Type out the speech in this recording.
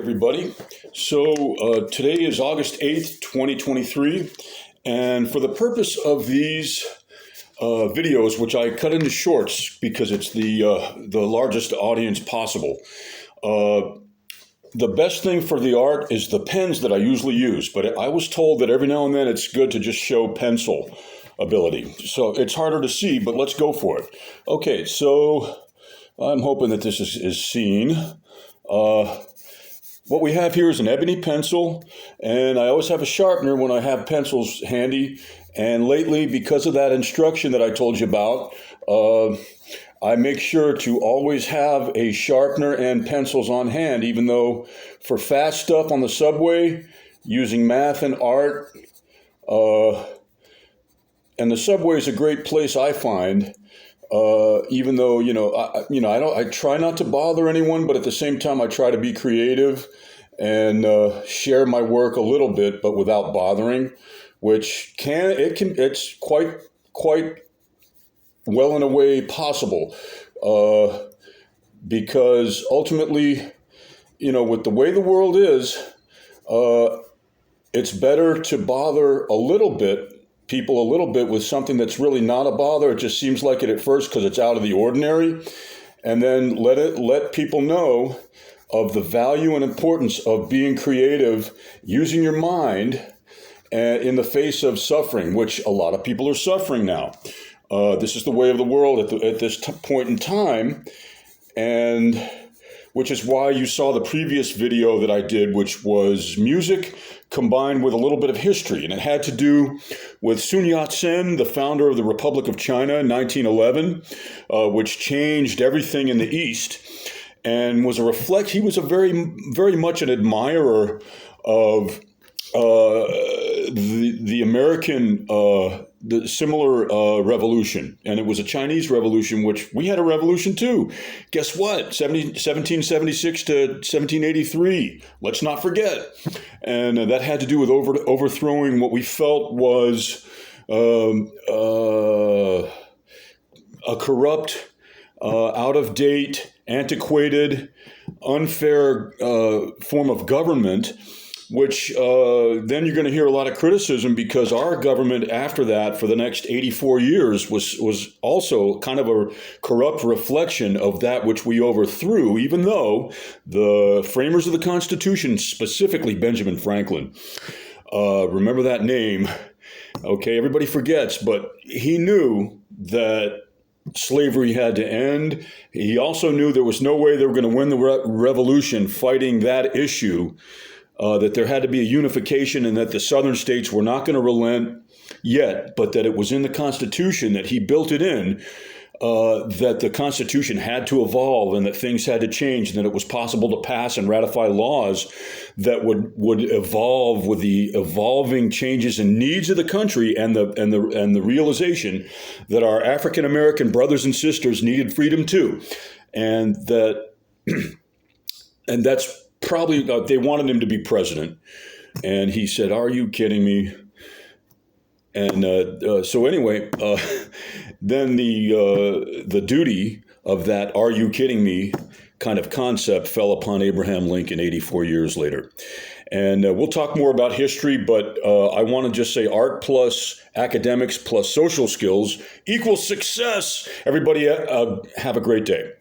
everybody. Today is August 8th, 2023, and for the purpose of these videos, which I cut into shorts because it's the largest audience possible, the best thing for the art is the pens that I usually use, but I was told that every now and then it's good to just show pencil ability. So it's harder to see, but let's go for it. Okay, so I'm hoping that this is seen. What we have here is an ebony pencil, and I always have a sharpener when I have pencils handy. And lately, because of that instruction that I told you about, I make sure to always have a sharpener and pencils on hand, even though for fast stuff on the subway, using math and art, and the subway is a great place I find. Even though I try not to bother anyone, but at the same time I try to be creative and share my work a little bit, but without bothering, which it's quite well in a way possible, because ultimately, with the way the world is, it's better to bother people a little bit with something that's really not a bother. It just seems like it at first because it's out of the ordinary, and then let people know of the value and importance of being creative, using your mind in the face of suffering, which a lot of people are suffering now. This is the way of the world at this point in time, and which is why you saw the previous video that I did, which was music combined with a little bit of history. And it had to do with Sun Yat-sen, the founder of the Republic of China in 1911, which changed everything in the East, and was he was a very much an admirer of the American, the similar revolution. And it was a Chinese revolution, which we had a revolution too. Guess what? 1776 to 1783. Let's not forget. And that had to do with overthrowing what we felt was a corrupt, out of date, antiquated, unfair form of government, which then you're going to hear a lot of criticism, because our government after that for the next 84 years was also kind of a corrupt reflection of that which we overthrew, even though the framers of the Constitution, specifically Benjamin Franklin, remember that name. Okay, everybody forgets, but he knew that slavery had to end. He also knew there was no way they were going to win the revolution fighting that issue, that there had to be a unification, and that the southern states were not going to relent yet, but that it was in the Constitution, that he built it in, that the Constitution had to evolve and that things had to change, and that it was possible to pass and ratify laws that would evolve with the evolving changes and needs of the country, and the realization that our African American brothers and sisters needed freedom too, and that's probably they wanted him to be president, and he said, "Are you kidding me?" And so anyway, then the duty of that "Are you kidding me?" kind of concept fell upon Abraham Lincoln 84 years later. And we'll talk more about history, but I want to just say art plus academics plus social skills equals success. Everybody have a great day.